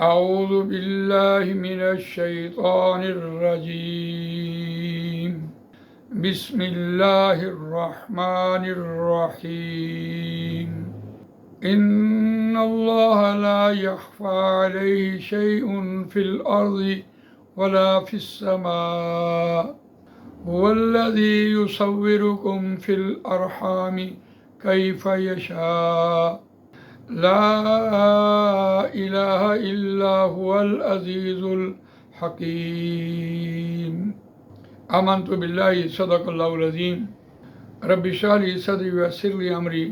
اعوذ باللہ من الشیطان الرجیم بسم اللہ الرحمن الرحیم ان اللہ لا يخفى علیہ شیء فی الارض ولا فی السماء هو الذی یصورکم فی الارحام کیف یشاء لا الہ الا هو العزیز الحکیم آمنت باللہ صدق اللہ العظیم رب اشرح لی صدری ویسر لی امری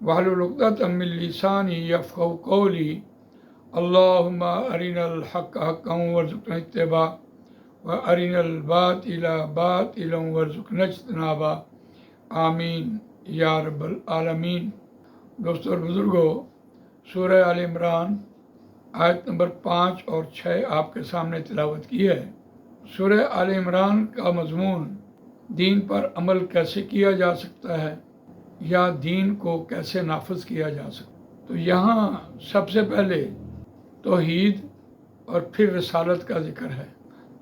واحلل عقدۃ من لسانی یفقہوا قولی اللہم ارنا الحق حقا وارزقنا اتباعہ وارنا الباطل باطلا وارزقنا اجتنابہ آمین یا رب العالمین۔ دوستو اور بزرگوں، سورہ آل عمران آیت نمبر 5 اور 6 آپ کے سامنے تلاوت کی ہے۔ سورہ آل عمران کا مضمون دین پر عمل کیسے کیا جا سکتا ہے یا دین کو کیسے نافذ کیا جا سکتا ہے۔ تو یہاں سب سے پہلے توحید اور پھر رسالت کا ذکر ہے۔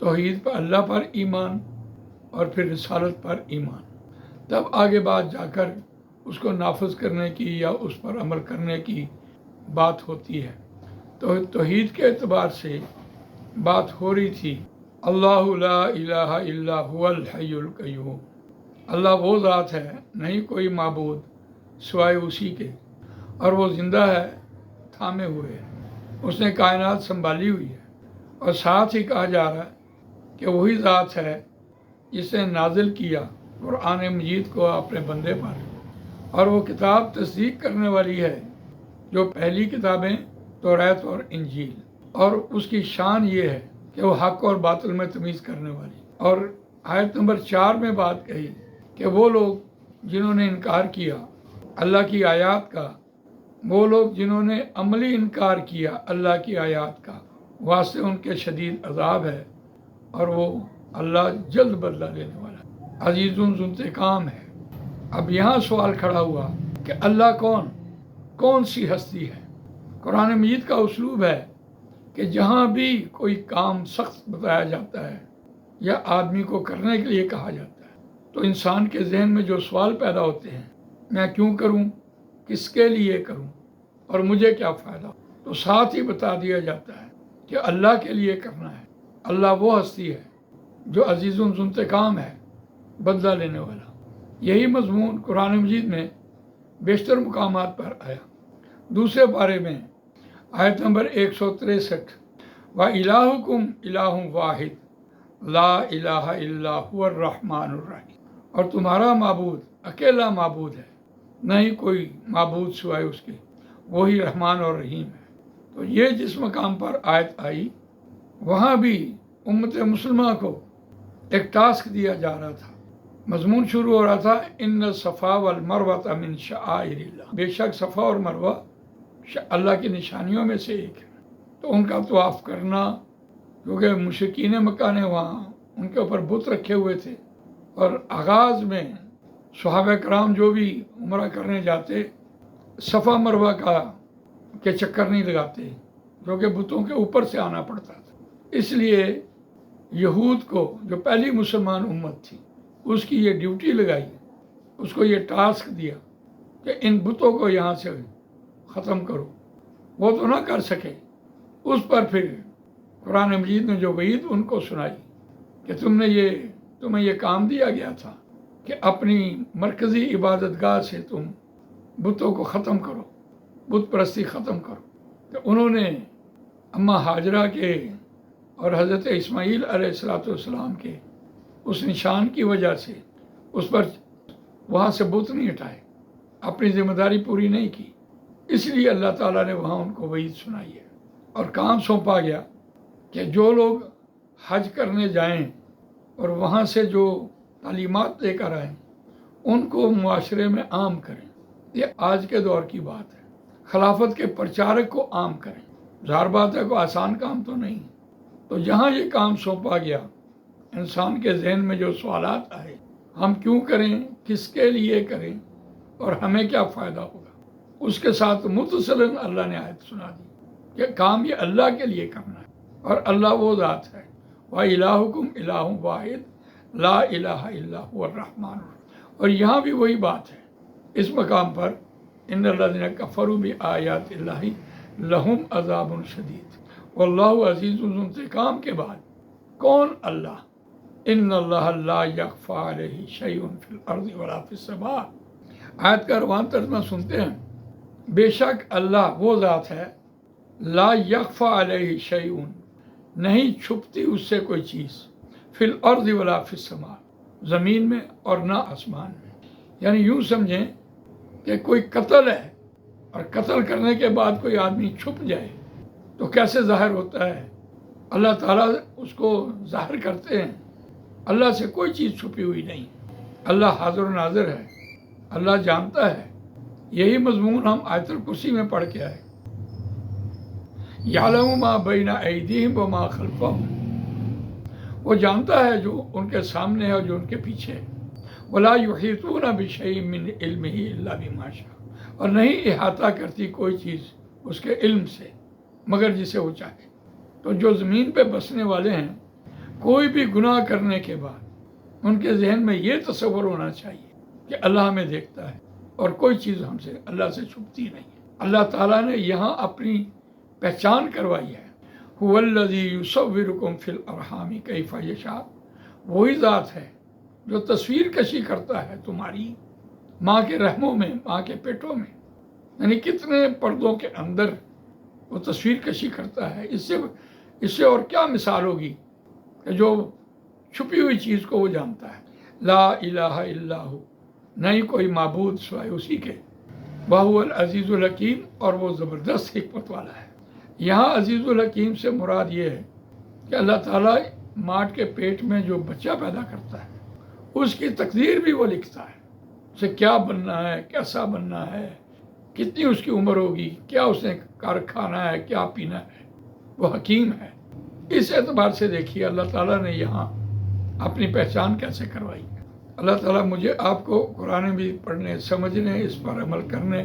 توحید پر اللہ پر ایمان اور پھر رسالت پر ایمان، تب آگے بات جا کر اس کو نافذ کرنے کی یا اس پر عمل کرنے کی بات ہوتی ہے۔ تو توحید کے اعتبار سے بات ہو رہی تھی، اللہ لا الہ الا هو الحی القیوم، اللہ وہ ذات ہے، نہیں کوئی معبود سوائے اسی کے، اور وہ زندہ ہے، تھامے ہوئے ہے، اس نے کائنات سنبھالی ہوئی ہے، اور ساتھ ہی کہا جا رہا ہے کہ وہی ذات ہے جس نے نازل کیا قرآن مجید کو اپنے بندے پر، اور وہ کتاب تصدیق کرنے والی ہے جو پہلی کتابیں توریت اور انجیل، اور اس کی شان یہ ہے کہ وہ حق اور باطل میں تمیز کرنے والی۔ اور آیت نمبر 4 میں بات کہی کہ وہ لوگ جنہوں نے انکار کیا اللہ کی آیات کا، وہ لوگ جنہوں نے عملی انکار کیا اللہ کی آیات کا، واسطے ان کے شدید عذاب ہے، اور وہ اللہ جلد بدلہ لینے والا ہے، عزیز ذو انتقام ہے۔ اب یہاں سوال کھڑا ہوا کہ اللہ کون سی ہستی ہے؟ قرآن مجید کا اسلوب ہے کہ جہاں بھی کوئی کام سخت بتایا جاتا ہے یا آدمی کو کرنے کے لیے کہا جاتا ہے تو انسان کے ذہن میں جو سوال پیدا ہوتے ہیں، میں کیوں کروں، کس کے لیے کروں، اور مجھے کیا فائدہ ہو، تو ساتھ ہی بتا دیا جاتا ہے کہ اللہ کے لیے کرنا ہے۔ اللہ وہ ہستی ہے جو عزیز ذو انتقام ہے، بدلہ لینے والا۔ یہی مضمون قرآن مجید میں بیشتر مقامات پر آیا۔ دوسرے پارے میں آیت نمبر 163، وَإِلَٰهُكُمْ إِلَٰهٌ وَاحِدٌ لَا إِلَٰهَ إِلَّا هُوَ الرَّحْمَٰنُ الرَّحِيمُ، اور تمہارا معبود اکیلا معبود ہے، نہیں کوئی معبود سوائے اس کے، وہی رحمان اور رحیم ہے۔ تو یہ جس مقام پر آیت آئی، وہاں بھی امت مسلمہ کو ایک ٹاسک دیا جا رہا تھا۔ مضمون شروع ہو رہا تھا، ان الصفا والمروۃ من شعائر اللہ، بے شک صفا اور مروہ اللہ کی نشانیوں میں سے ایک ہے۔ تو ان کا طواف کرنا، کیونکہ مشرکین مکہ نے وہاں ان کے اوپر بت رکھے ہوئے تھے، اور آغاز میں صحابہ کرام جو بھی عمرہ کرنے جاتے صفا مروہ کے چکر نہیں لگاتے، جو کہ بتوں کے اوپر سے آنا پڑتا تھا۔ اس لیے یہود کو، جو پہلی مسلمان امت تھی، اس کی یہ ڈیوٹی لگائی، اس کو یہ ٹاسک دیا کہ ان بتوں کو یہاں سے ختم کرو۔ وہ تو نہ کر سکے، اس پر پھر قرآن مجید نے جو وعید ان کو سنائی کہ تمہیں یہ کام دیا گیا تھا کہ اپنی مرکزی عبادت گاہ سے تم بتوں کو ختم کرو، بت پرستی ختم کرو۔ تو انہوں نے اماں ہاجرہ کے اور حضرت اسماعیل علیہ السلام کے اس نشان کی وجہ سے اس پر وہاں سے بت نہیں ہٹائے، اپنی ذمہ داری پوری نہیں کی، اس لیے اللہ تعالیٰ نے وہاں ان کو وعید سنائی ہے، اور کام سونپا گیا کہ جو لوگ حج کرنے جائیں اور وہاں سے جو تعلیمات لے کر آئیں ان کو معاشرے میں عام کریں۔ یہ آج کے دور کی بات ہے، خلافت کے پرچارک کو عام کریں۔ ظاہر بات ہے، کوئی آسان کام تو نہیں۔ تو جہاں یہ کام سونپا گیا، انسان کے ذہن میں جو سوالات آئے، ہم کیوں کریں، کس کے لیے کریں، اور ہمیں کیا فائدہ ہوگا، اس کے ساتھ متصلاً اللہ نے آیت سنا دی کہ کام یہ اللہ کے لیے کرنا ہے، اور اللہ وہ ذات ہے وَإِلَٰهُكُمْ إِلَٰهٌ وَاحِدٌ لَا إِلَٰهَ إِلَّا هُوَ الرَّحْمَٰنُ الرَّحِيمُ۔ اور یہاں بھی وہی بات ہے، اس مقام پر ان الذین کفروا بآیات اللہ لہم عذاب شدید واللہ عزیز ذو انتقام کے بعد کون اللہ؟ ان اللہ لا یخفی علیہ شیء فی الارض ولا فی السماء۔ آیت کا روان ترجمہ سنتے ہیں، بے شک اللہ وہ ذات ہے، لا یخفی علیہ شیء، نہیں چھپتی اس سے کوئی چیز، فی الارض ولا فی السماء، زمین میں اور نہ آسمان میں۔ یعنی یوں سمجھیں کہ کوئی قتل ہے اور قتل کرنے کے بعد کوئی آدمی چھپ جائے تو کیسے ظاہر ہوتا ہے؟ اللہ تعالیٰ اس کو ظاہر کرتے ہیں۔ اللہ سے کوئی چیز چھپی ہوئی نہیں، اللہ حاضر و ناظر ہے، اللہ جانتا ہے۔ یہی مضمون ہم آیت الکرسی میں پڑھ کے آئے، یعلم ما بین ایدیہم وما خلفہم، وہ جانتا ہے جو ان کے سامنے ہے اور جو ان کے پیچھے ہے۔ ولا یحیطون بشیء من علمہ الا بما شاء، اور نہیں احاطہ کرتی کوئی چیز اس کے علم سے مگر جسے وہ چاہے۔ تو جو زمین پہ بسنے والے ہیں، کوئی بھی گناہ کرنے کے بعد ان کے ذہن میں یہ تصور ہونا چاہیے کہ اللہ ہمیں دیکھتا ہے اور کوئی چیز ہم سے اللہ سے چھپتی نہیں ہے۔ اللہ تعالیٰ نے یہاں اپنی پہچان کروائی ہے، هو الذی یصورکم فی الارحام کیف یشاء، وہی ذات ہے جو تصویر کشی کرتا ہے تمہاری ماں کے رحموں میں، ماں کے پیٹوں میں، یعنی کتنے پردوں کے اندر وہ تصویر کشی کرتا ہے۔ اس سے اور کیا مثال ہوگی کہ جو چھپی ہوئی چیز کو وہ جانتا ہے۔ لا الہ الا ہو، نہیں کوئی معبود سوائے اسی کے، وَهُوَ العزیز الحکیم، اور وہ زبردست حکمت والا ہے۔ یہاں عزیز الحکیم سے مراد یہ ہے کہ اللہ تعالیٰ ماں کے پیٹ میں جو بچہ پیدا کرتا ہے اس کی تقدیر بھی وہ لکھتا ہے، اسے کیا بننا ہے، کیسا بننا ہے، کتنی اس کی عمر ہوگی، کیا اس نے کھانا ہے، کیا پینا ہے، وہ حکیم ہے۔ اس اعتبار سے دیکھیے اللہ تعالیٰ نے یہاں اپنی پہچان کیسے کروائی۔ اللہ تعالیٰ مجھے آپ کو قرآن بھی پڑھنے، سمجھنے، اس پر عمل کرنے،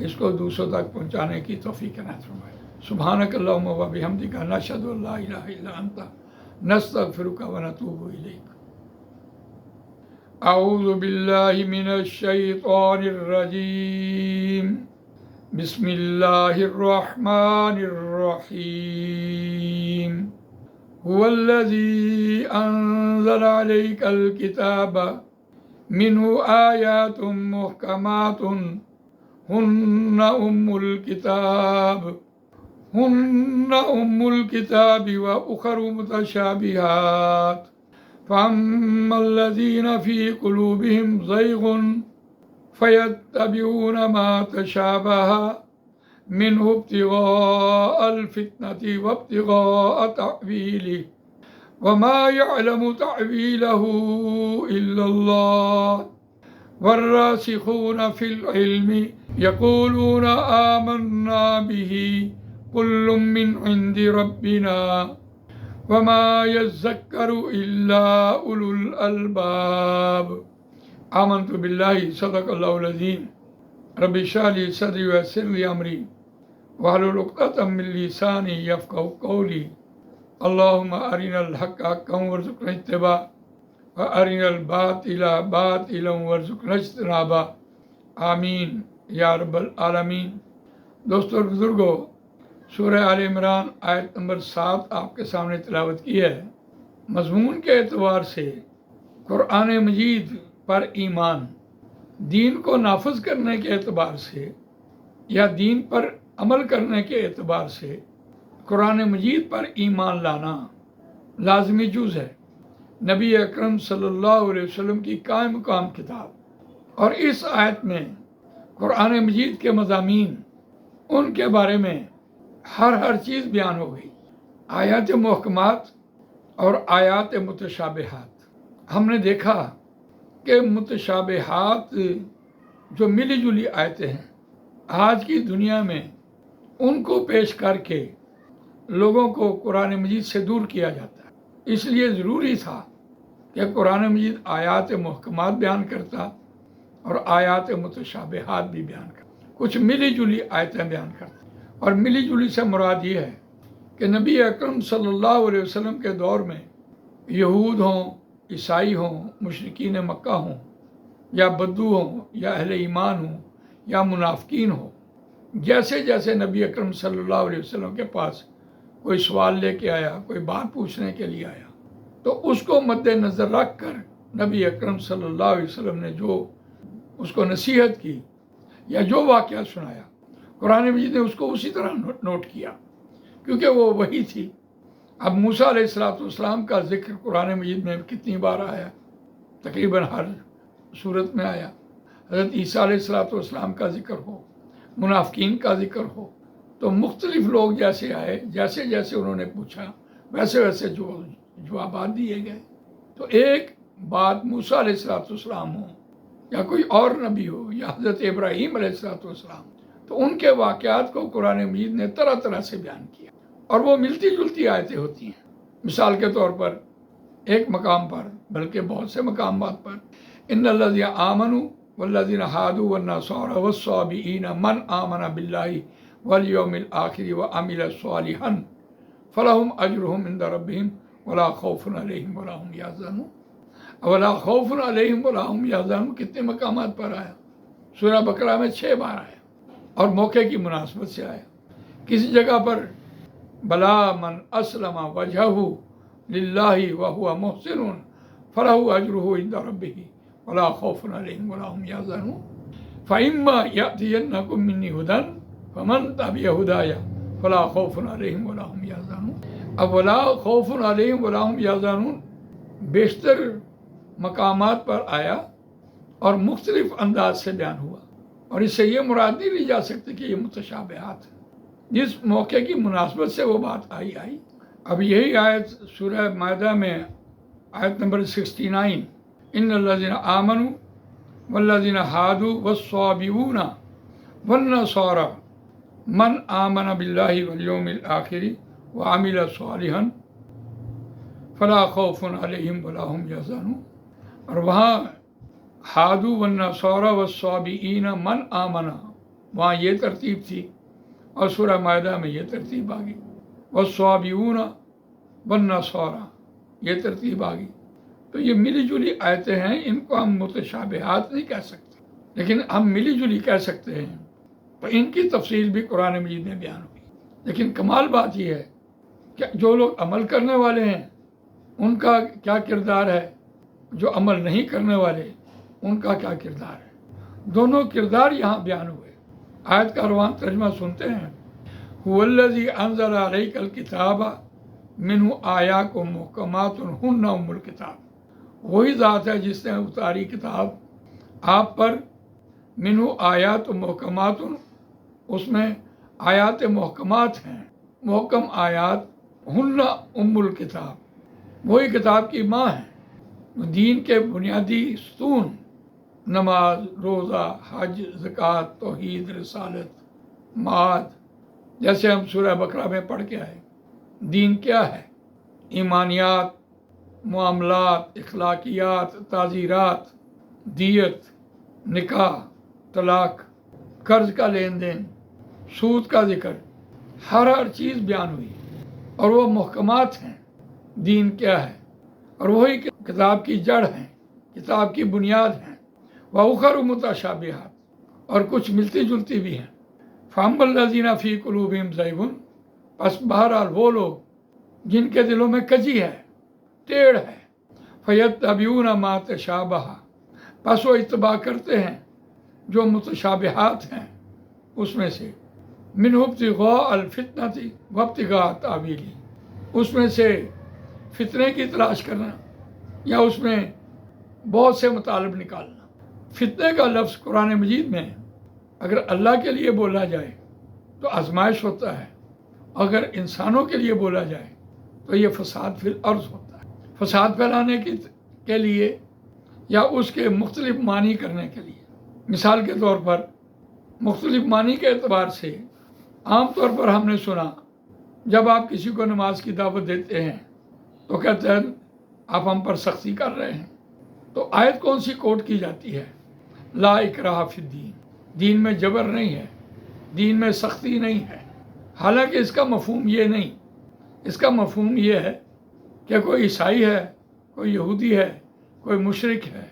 اس کو دوسروں تک پہنچانے کی توفیق عنایت فرمائے۔ سبحانک اللہم و بحمدک، نشہد ان لا الہ الا انت، نستغفرک و نتوب الیک۔ اعوذ باللہ من الشیطان الرجیم، بسم اللہ الرحمن الرحیم۔ هو الذی انزل علیک الکتاب منہ آیات محکمات ہن ام الکتاب و اخر متشابہات، فَأَمَّا الَّذِينَ فِي قُلُوبِهِمْ زَيْغٌ فَيَتَّبِعُونَ مَا تَشَابَهَ مِنْهُ ابْتِغَاءَ الْفِتْنَةِ وَابْتِغَاءَ تَأْوِيلِهِ وَمَا يَعْلَمُ تَأْوِيلَهُ إِلَّا اللَّهُ وَالرَّاسِخُونَ فِي الْعِلْمِ يَقُولُونَ آمَنَّا بِهِ كُلٌّ مِّنْ عِندِ رَبِّنَا وما يذکر الا اولو الالباب۔ آمنت باللہ، صدق اللہ العظیم۔ رب اشرح لی صدری ویسر لی امری واحلل عقدۃ من لسانی یفقہوا قولی۔ اللہم ارنا الحق حقا وارزقنا اتباعہ وارنا الباطل باطلا وارزقنا اجتنابہ، آمین یا رب العالمین۔ دوستو اور بزرگو، سورہ آل عمران آیت نمبر 7 آپ کے سامنے تلاوت کی ہے۔ مضمون کے اعتبار سے قرآن مجید پر ایمان، دین کو نافذ کرنے کے اعتبار سے یا دین پر عمل کرنے کے اعتبار سے قرآن مجید پر ایمان لانا لازمی جز ہے۔ نبی اکرم صلی اللہ علیہ وسلم کی قائم مقام کتاب، اور اس آیت میں قرآن مجید کے مضامین، ان کے بارے میں ہر چیز بیان ہو گئی، آیات محکمات اور آیات متشابہات۔ ہم نے دیکھا کہ متشابہات جو ملی جلی آیتیں ہیں آج کی دنیا میں، ان کو پیش کر کے لوگوں کو قرآن مجید سے دور کیا جاتا ہے۔ اس لیے ضروری تھا کہ قرآن مجید آیات محکمات بیان کرتا اور آیات متشابہات بھی بیان کرتا، کچھ ملی جلی آیتیں بیان کرتا۔ اور ملی جلی سے مراد یہ ہے کہ نبی اکرم صلی اللہ علیہ وسلم کے دور میں یہود ہوں، عیسائی ہوں، مشرکین مکہ ہوں، یا بدو ہوں، یا اہل ایمان ہوں، یا منافقین ہوں، جیسے جیسے نبی اکرم صلی اللہ علیہ وسلم کے پاس کوئی سوال لے کے آیا، کوئی بات پوچھنے کے لیے آیا، تو اس کو مد نظر رکھ کر نبی اکرم صلی اللہ علیہ وسلم نے جو اس کو نصیحت کی یا جو واقعہ سنایا، قرآن مجید نے اس کو اسی طرح نوٹ کیا، کیونکہ وہ وہی تھی۔ اب موسیٰ علیہ السلام کا ذکر قرآن مجید میں کتنی بار آیا؟ تقریباً ہر صورت میں آیا۔ حضرت عیسیٰ علیہ السلام کا ذکر ہو، منافقین کا ذکر ہو، تو مختلف لوگ جیسے آئے، جیسے جیسے انہوں نے پوچھا ویسے ویسے جوابات دیے گئے۔ تو ایک بات موسیٰ علیہ السلام ہو یا کوئی اور نبی ہو یا حضرت ابراہیم علیہ السلام، تو ان کے واقعات کو قرآن مجید نے طرح طرح سے بیان کیا، اور وہ ملتی جلتی آیتیں ہوتی ہیں۔ مثال کے طور پر ایک مقام پر، بلکہ بہت سے مقامات پر، ان الذین آمنوا والذین ہادوا والنصارى والصابئین من آمن باللہ والیوم الآخر وعمل صالحا فلہم اجرہم عند ربہم ولا خوف علیہم ولا هم یحزنون۔ ولا خوف علیہم ولا هم یحزنون کتنے مقامات پر آیا؟ سورہ بقرہ میں 6 بار آیا، اور موقع کی مناسبت سے آیا۔ کسی جگہ پر بلا من اسلم وجہہ للہ وہو محسن فلہ اجرہ عند ربہ ولا خوف علیہم ولا هم یحزنون فإما یأتینکم منی ھدی فمن تبع ھدای فلا خوف علیہم ولا هم یحزنون۔ اب ولا خوف علیہم ولا هم یحزنون بیشتر مقامات پر آیا اور مختلف انداز سے بیان ہوا، اور اس سے یہ مراد نہیں لی جا سکتی کہ یہ متشابہات ہیں، جس موقع کی مناسبت سے وہ بات آئی۔ اب یہی آیت سورہ مائدہ میں آیت نمبر 69، ان الذین آمنوا والذین ہادوا والصابئون والنصارى من آمن باللہ والیوم الآخر وعمل صالحا فلا خوف علیہم ولا هم یحزنون۔ اور وہاں ہادو والنصارى والصابئین من آمن، وہاں یہ ترتیب تھی، اور سورہ مائدہ میں یہ ترتیب آ گئی، والصابئون والنصارى یہ ترتیب آ گئی۔ تو یہ ملی جلی آیتیں ہیں، ان کو ہم متشابہات نہیں کہہ سکتے، لیکن ہم ملی جلی کہہ سکتے ہیں۔ تو ان کی تفصیل بھی قرآن مجید میں بیان ہوئی، لیکن کمال بات یہ ہے کہ جو لوگ عمل کرنے والے ہیں ان کا کیا کردار ہے، جو عمل نہیں کرنے والے ان کا کیا کردار ہے۔ دونوں کردار یہاں بیان ہوئے۔ آیت کا روان ترجمہ سنتے ہیں، هو الذی انزل علیک الکتاب منہ آیات محکمات ہن ام الکتاب، وہی ذات ہے جس نے اتاری کتاب آپ پر، منہ آیات محکمات، اس میں آیات محکمات ہیں، محکم آیات، ہن ام الکتاب، وہی کتاب کی ماں ہے۔ دین کے بنیادی ستون، نماز، روزہ، حج، زکوٰۃ، توحید، رسالت، معاد، جیسے ہم سورہ بقرہ میں پڑھ کے آئے۔ دین کیا ہے؟ ایمانیات، معاملات، اخلاقیات، تعزیرات، دیت، نکاح، طلاق، قرض کا لین دین، سود کا ذکر، ہر چیز بیان ہوئی، اور وہ محکمات ہیں۔ دین کیا ہے؟ اور وہی کتاب کی جڑ ہیں، کتاب کی بنیاد ہیں۔ وَأُخَرُ مُتَشَابِهَاتٌ، اور کچھ ملتی جلتی بھی ہیں۔ فَأَمَّا الَّذِينَ فِي قُلُوبِهِمْ زَيْغٌ، پس بہرحال وہ لوگ جن کے دلوں میں کجی ہے، ٹیڑھ ہے، فَيَتَّبِعُونَ مَا تَشَابَهَ، پس وہ اتباع کرتے ہیں جو متشابہات ہیں اس میں سے، مِنْهُ ابْتِغَاءَ الْفِتْنَةِ وَابْتِغَاءَ تَأْوِيلِهِ، اس میں سے فتنے کی تلاش کرنا یا اس میں بہت سے مطالب نکالنا۔ فتنے کا لفظ قرآن مجید میں اگر اللہ کے لیے بولا جائے تو آزمائش ہوتا ہے، اگر انسانوں کے لیے بولا جائے تو یہ فساد فی الارض ہوتا ہے، فساد پھیلانے کے لیے یا اس کے مختلف معنی کرنے کے لیے۔ مثال کے طور پر مختلف معنی کے اعتبار سے عام طور پر ہم نے سنا، جب آپ کسی کو نماز کی دعوت دیتے ہیں تو کہتے ہیں آپ ہم پر سختی کر رہے ہیں۔ تو آیت کون سی کوٹ کی جاتی ہے؟ لا اکراہ فی الدین، دین میں جبر نہیں ہے، دین میں سختی نہیں ہے۔ حالانکہ اس کا مفہوم یہ نہیں، اس کا مفہوم یہ ہے کہ کوئی عیسائی ہے، کوئی یہودی ہے، کوئی مشرک ہے،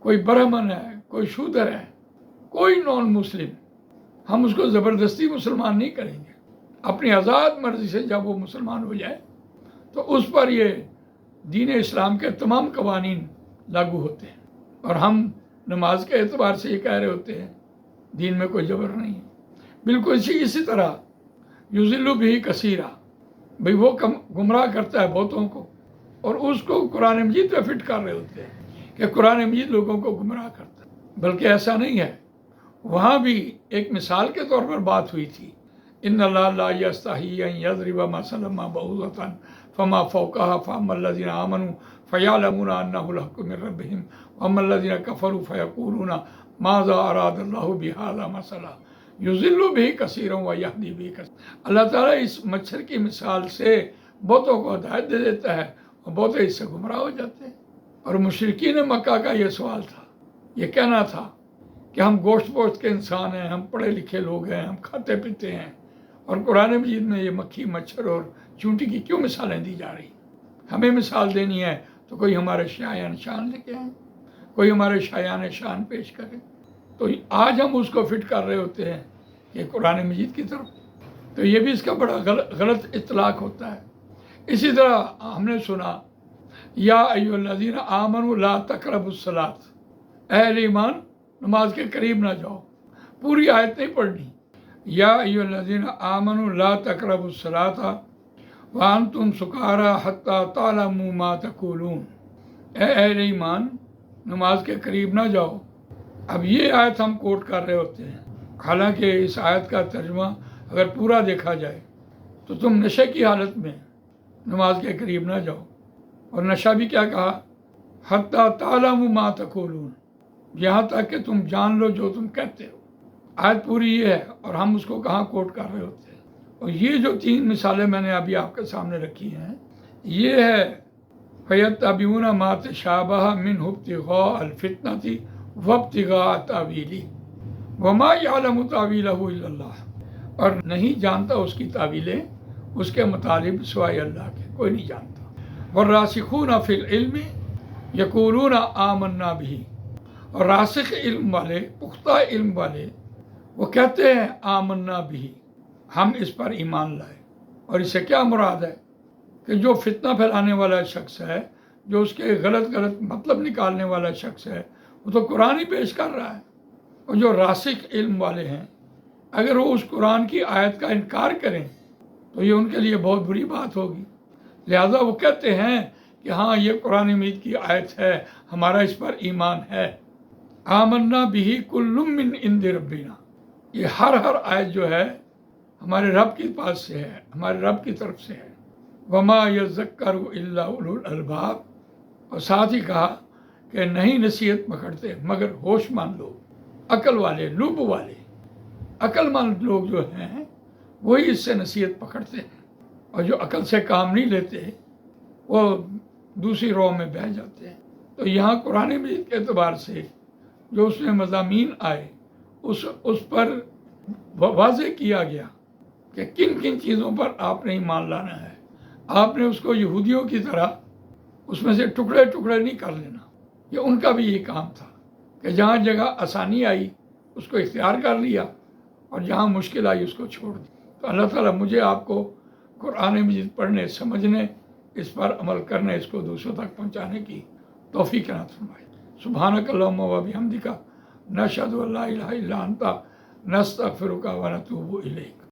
کوئی برہمن ہے، کوئی شودر ہے، کوئی نان مسلم، ہم اس کو زبردستی مسلمان نہیں کریں گے۔ اپنی آزاد مرضی سے جب وہ مسلمان ہو جائے تو اس پر یہ دین اسلام کے تمام قوانین لاگو ہوتے ہیں، اور ہم نماز کے اعتبار سے یہ کہہ رہے ہوتے ہیں دین میں کوئی جبر نہیں ہے۔ بالکل اسی طرح یضل بہ کثیرا، بھئی وہ گمراہ کرتا ہے بہتوں کو، اور اس کو قرآن مجید پہ فٹ کر رہے ہوتے ہیں کہ قرآن مجید لوگوں کو گمراہ کرتا ہے، بلکہ ایسا نہیں ہے۔ وہاں بھی ایک مثال کے طور پر بات ہوئی تھی، ان اللہ لا یستحی ان یضرب مثلا ما بعوضۃ فما فوقها فاما الذین آمنوا فیعلمون انہ الحق من ربہم واما الذین کفروا فیقولون ماذا اراد اللہ بہذا مثلا یضل بہ کثیرا ویہدی بہ کثیرا۔ اللہ تعالیٰ اس مچھر کی مثال سے بہتوں کو ہدایت دے دیتا ہے اور بہت اس سے گمراہ ہو جاتے ہیں۔ اور مشرکین مکہ کا یہ سوال تھا، یہ کہنا تھا کہ ہم گوشت پوشت کے انسان ہیں، ہم پڑھے لکھے لوگ ہیں، ہم کھاتے پیتے ہیں، اور قرآن مجید میں یہ مکھی، مچھر اور چونٹی کی کیوں مثالیں دی جا رہی؟ ہمیں مثال دینی ہے تو کوئی ہمارے شایان شان لے کے آئیں، کوئی ہمارے شایان شان پیش کرے۔ تو آج ہم اس کو فٹ کر رہے ہوتے ہیں کہ قرآن مجید کی طرف، تو یہ بھی اس کا بڑا غلط اطلاق ہوتا ہے۔ اسی طرح ہم نے سنا یا ایھا الذین آمنوا لا تقربوا الصلاۃ، اے اہل ایمان نماز کے قریب نہ جاؤ۔ پوری آیت نہیں پڑھنی، یا ایھا الذین آمنوا لا تقربوا الصلاۃ وانتم سکارى حتی تعلموا ما تقولون، اے اہل ایمان نماز کے قریب نہ جاؤ۔ اب یہ آیت ہم کوٹ کر رہے ہوتے ہیں، حالانکہ اس آیت کا ترجمہ اگر پورا دیکھا جائے تو تم نشے کی حالت میں نماز کے قریب نہ جاؤ، اور نشہ بھی کیا کہا؟ حتی تعلموا ما تقولون، یہاں تک کہ تم جان لو جو تم کہتے ہو۔ آیت پوری یہ ہے، اور ہم اس کو کہاں کوٹ کر رہے ہوتے ہیں۔ اور یہ جو 3 مثالیں میں نے ابھی آپ کے سامنے رکھی ہیں، یہ ہے فَيَتَّبِعُونَ مَا تَشَابَهَ مِنْهُ ابْتِغَاءَ الْفِتْنَةِ وَابْتِغَاءَ تَأْوِيلِهِ وَمَا يَعْلَمُ تَأْوِيلَهُ إِلَّا اللَّهُ، اور نہیں جانتا اس کی تعویلیں اس کے مطالب سوائے اللہ کے، کوئی نہیں جانتا۔ وَالرَّاسِخُونَ فِي الْعِلْمِ يَقُولُونَ آمَنَّا بِهِ، اور راسخ علم والے، پختہ علم والے، وہ کہتے ہیں آمنا بھی، ہم اس پر ایمان لائے۔ اور اس سے کیا مراد ہے کہ جو فتنہ پھیلانے والا شخص ہے، جو اس کے غلط مطلب نکالنے والا شخص ہے، وہ تو قرآن ہی پیش کر رہا ہے۔ اور جو راسخ علم والے ہیں، اگر وہ اس قرآن کی آیت کا انکار کریں تو یہ ان کے لیے بہت بری بات ہوگی۔ لہذا وہ کہتے ہیں کہ ہاں یہ قرآن مجید کی آیت ہے، ہمارا اس پر ایمان ہے۔ آمنا بہ کل من عند ربنا، یہ ہر آیت جو ہے ہمارے رب کے پاس سے ہے، ہمارے رب کی طرف سے ہے۔ وما یذکر الا اولو الالباب، اور ساتھ ہی کہا کہ نہیں نصیحت پکڑتے مگر ہوش مند لوگ، عقل والے، لب والے، عقل مند لوگ جو ہیں وہی اس سے نصیحت پکڑتے ہیں، اور جو عقل سے کام نہیں لیتے وہ دوسری رو میں بہہ جاتے ہیں۔ تو یہاں قرآن مجید کے اعتبار سے جو اس میں مضامین آئے، اس پر واضح کیا گیا کہ کن کن چیزوں پر آپ نے ایمان لانا ہے۔ آپ نے اس کو یہودیوں کی طرح اس میں سے ٹکڑے ٹکڑے نہیں کر لینا۔ یہ ان کا بھی یہ کام تھا کہ جہاں جگہ آسانی آئی اس کو اختیار کر لیا، اور جہاں مشکل آئی اس کو چھوڑ دیا۔ تو اللہ تعالیٰ مجھے آپ کو قرآن مجید پڑھنے، سمجھنے، اس پر عمل کرنے، اس کو دوسروں تک پہنچانے کی توفیق عطا فرمائے۔ سبحانک اللہم و بحمدک، نشہد ان لا الہ الا انت، نستغفرک و نتوب الیک۔